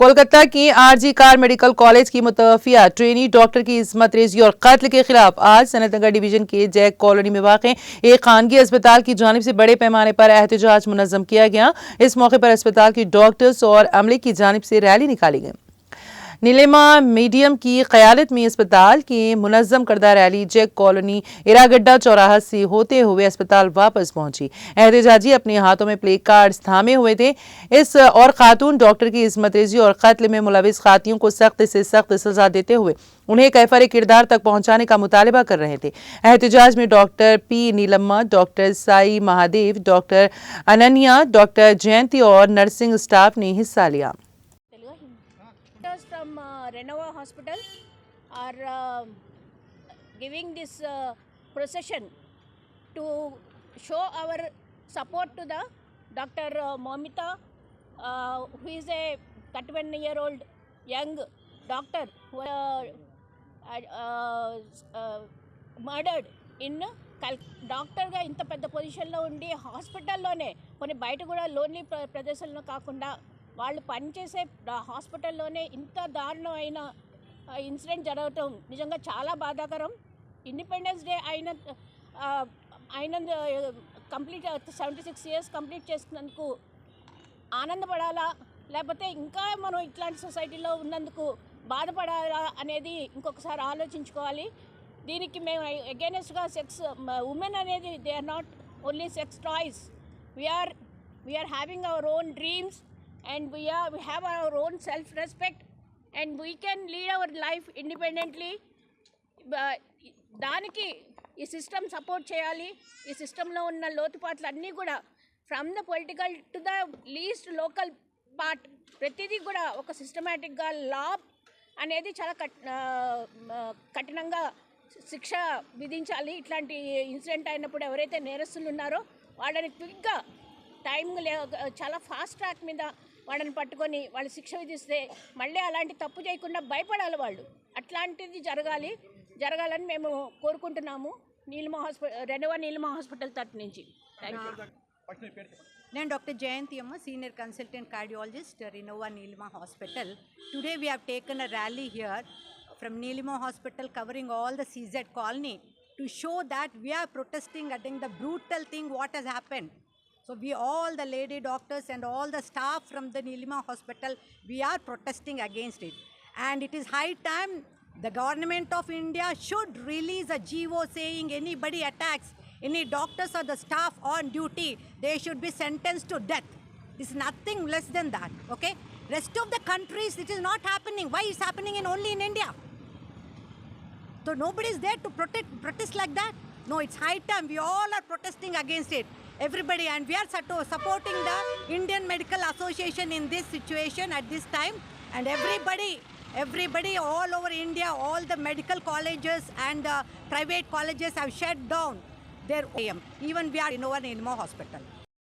कोलकाता की RG car medical college की मुतवफिया trainee doctor की इस्मत रेजी और कत्ल के खिलाफ आज सनतनगर डिवीजन के जैक कॉलोनी में वाक़ एक खानगी अस्पताल की जानिब से बड़े पैमाने पर एहतजाज मुनज़्ज़म किया गया। इस मौके पर अस्पताल की डॉक्टर्स और अमले की जानिब से रैली निकाली गई। नीलिमा मीडियम की क़यादत में अस्पताल की मुनज़्ज़म करदा रैली जैक कॉलोनी इरागड्डा चौराहा से होते हुए अस्पताल वापस पहुंची। एहतजाजी अपने हाथों में प्ले कार्ड्स थामे हुए थे। इस और खातून डॉक्टर की इस्मत रेजी और कत्ल में मुलविस खातियों को सख्त से सख्त सजा देते हुए उन्हें कैफर किरदार तक पहुंचाने का मुतालबा कर रहे थे। एहतजाज में doctor P Neelamma, doctor Sai Mahadev, doctor Ananya, doctor Jayanti और नर्सिंग स्टाफ ने हिस्सा लिया। Doctors from Renova Hospital are giving this procession to show our support to the Dr. Momita, who is a 31-year-old young doctor who murdered in డాక్టర్గా ఇంత పెద్ద పొజిషన్లో ఉండి హాస్పిటల్లోనే కొన్ని బయట కూడా లోన్లీ ప్రదేశంలో కాకుండా వాళ్ళు పనిచేసే హాస్పిటల్లోనే ఇంత దారుణమైన ఇన్సిడెంట్ జరగటం నిజంగా చాలా బాధాకరం. ఇండిపెండెన్స్ డే అయిన కంప్లీట్ 76 ఇయర్స్ కంప్లీట్ చేసుకున్నందుకు ఆనందపడాలా, లేకపోతే ఇంకా మనం ఇట్లాంటి సొసైటీలో ఉన్నందుకు బాధపడాలా అనేది ఇంకొకసారి ఆలోచించుకోవాలి. దీనికి మేము అగైనెస్ట్గా ఉమెన్ అనేది they are not only sex toys. We are having our own dreams and we have our own self-respect and we can lead our life independently. దానికి ఈ సిస్టమ్ సపోర్ట్ చేయాలి. ఈ సిస్టంలో ఉన్న లోతుపాట్లు అన్నీ కూడా from the political to the least local part ప్రతిదీ కూడా ఒక సిస్టమేటిక్గా లా అనేది చాలా కఠినంగా శిక్ష విధించాలి. ఇట్లాంటి ఇన్సిడెంట్ అయినప్పుడు ఎవరైతే నేరస్తులు ఉన్నారో వాళ్ళని క్విక్గా చాలా ఫాస్ట్ ట్రాక్ మీద వాళ్ళని పట్టుకొని వాళ్ళు శిక్ష విధిస్తే మళ్ళీ అలాంటి తప్పు చేయకుండా భయపడాలి వాళ్ళు. అట్లాంటిది జరగాలని మేము కోరుకుంటున్నాము. రెనోవా నీలిమా హాస్పిటల్ తరఫు నుంచి. నేను డాక్టర్ జయంతి అమ్మ, senior consultant cardiologist, Renova Neelima hospital. Today we have taken a rally here from Neelima hospital covering all the CZ colony to show that we are protesting against the brutal thing what has happened. So we all the lady doctors and all the staff from the Nilima Hospital, we are protesting against it. And it is high time the government of India should release a GO saying anybody attacks any doctors or the staff on duty, they should be sentenced to death. It's nothing less than that, okay? Rest of the countries it is not happening. Why is happening only in India? So nobody is there to protest like that. No, it's high time we all are protesting against it. Everybody, and we are supporting the Indian Medical Association in this situation at this time, and everybody all over India, all the medical colleges and private colleges have shut down their AM. Even we are in our Nilima Hospital.